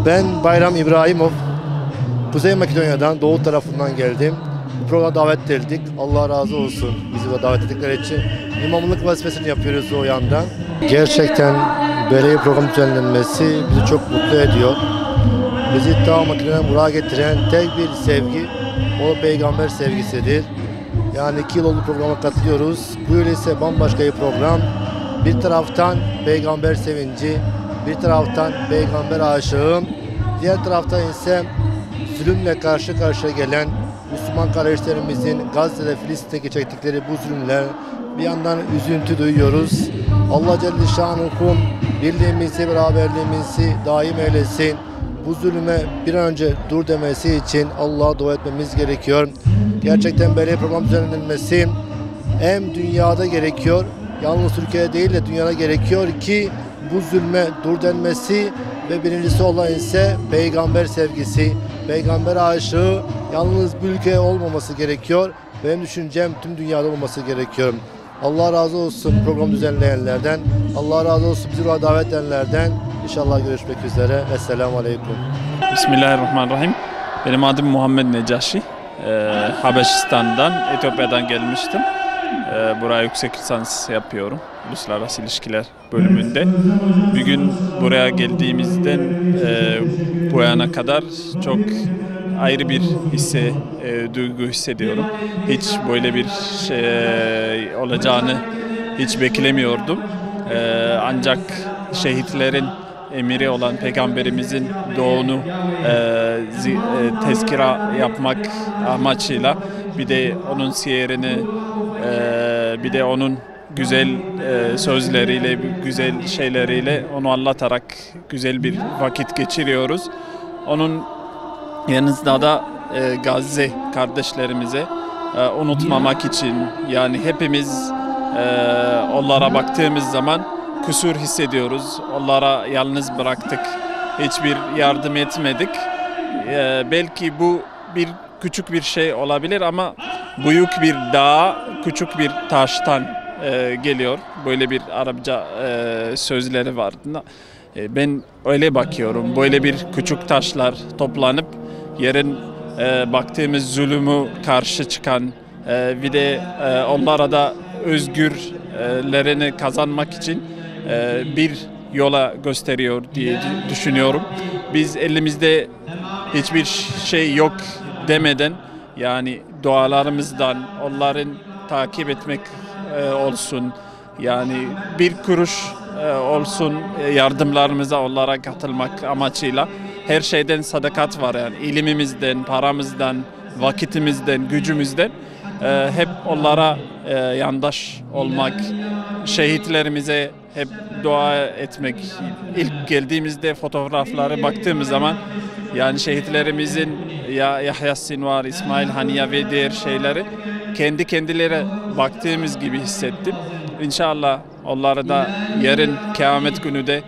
Ben Bayram İbrahimov. Kuzey Makedonya'dan, doğu tarafından geldim. Bu programa davet edildik. Allah razı olsun bizi de davet ettikleri için. İmamlık vazifesini yapıyoruz o yandan. Gerçekten böyle program düzenlenmesi bizi çok mutlu ediyor. Bizi ta Makedonya'ya buraya getiren tek bir sevgi, o peygamber sevgisidir. Yani 2 yıl oldu programa katılıyoruz. Bu yıl ise bambaşka bir program. Bir taraftan peygamber sevinci, bir taraftan peygamber aşığı, diğer taraftan ise zulümle karşı karşıya gelen Müslüman kardeşlerimizin Gazze'de, Filistin'deki çektikleri bu zulümler, bir yandan üzüntü duyuyoruz. Allah Celle Şanuhu birliğimizi, beraberliğimizi daim eylesin. Bu zulüme bir an önce dur demesi için Allah'a dua etmemiz gerekiyor. Gerçekten böyle program düzenlenmesi hem dünyada gerekiyor, yalnız Türkiye'de değil de dünyada gerekiyor ki bu zulme dur denmesi ve birincisi olan ise peygamber sevgisi, peygamber aşığı yalnız bir ülkeye olmaması gerekiyor. Benim düşüncem tüm dünyada olması gerekiyor. Allah razı olsun program düzenleyenlerden, Allah razı olsun bizi buraya davet edenlerden. İnşallah görüşmek üzere. Esselamu Aleyküm. Bismillahirrahmanirrahim. Benim adım Muhammed Necaşi. Habeşistan'dan, Etiyopya'dan gelmiştim. Buraya yüksek lisans yapıyorum. Uluslararası İlişkiler bölümünde. Bugün buraya geldiğimizden bu yana kadar çok ayrı bir duygu hissediyorum. Hiç böyle bir şey olacağını hiç beklemiyordum. Ancak şehitlerin emiri olan Peygamberimizin doğunu tezkira yapmak amacıyla bir de onun siyerini bir de onun güzel sözleriyle, güzel şeyleriyle onu anlatarak güzel bir vakit geçiriyoruz. Onun yanında da Gazze kardeşlerimize unutmamak için, yani hepimiz onlara baktığımız zaman kusur hissediyoruz. Onlara yalnız bıraktık. Hiçbir yardım etmedik. Belki bu bir küçük bir şey olabilir ama büyük bir dağ küçük bir taştan geliyor. Böyle bir Arapça sözleri var. Ben öyle bakıyorum. Böyle bir küçük taşlar toplanıp yarın baktığımız zulümü karşı çıkan bir de onlara da özgürlerini kazanmak için bir yola gösteriyor diye düşünüyorum. Biz elimizde hiçbir şey yok demeden, yani dualarımızdan onların takip etmek olsun, yani bir kuruş olsun yardımlarımıza onlara katılmak amacıyla her şeyden sadakat var, yani ilimimizden, paramızdan, vakitimizden, gücümüzden hep onlara yandaş olmak, şehitlerimize hep dua etmek. İlk geldiğimizde fotoğraflara baktığımız zaman yani şehitlerimizin Yahya Sinvar, İsmail Haniye ve diğer şeyleri kendi kendilerine baktığımız gibi hissettim. İnşallah onları da yarın kıyamet günü de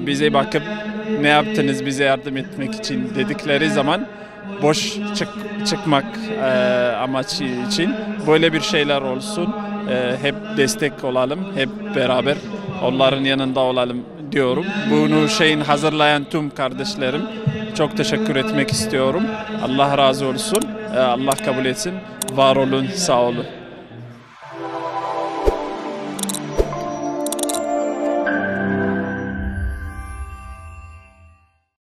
bize bakıp ne yaptınız bize yardım etmek için dedikleri zaman boş çıkmak amacı için böyle bir şeyler olsun. Hep destek olalım, hep beraber onların yanında olalım diyorum. Bunu hazırlayan tüm kardeşlerim çok teşekkür etmek istiyorum. Allah razı olsun, Allah kabul etsin. Var olun, sağ olun.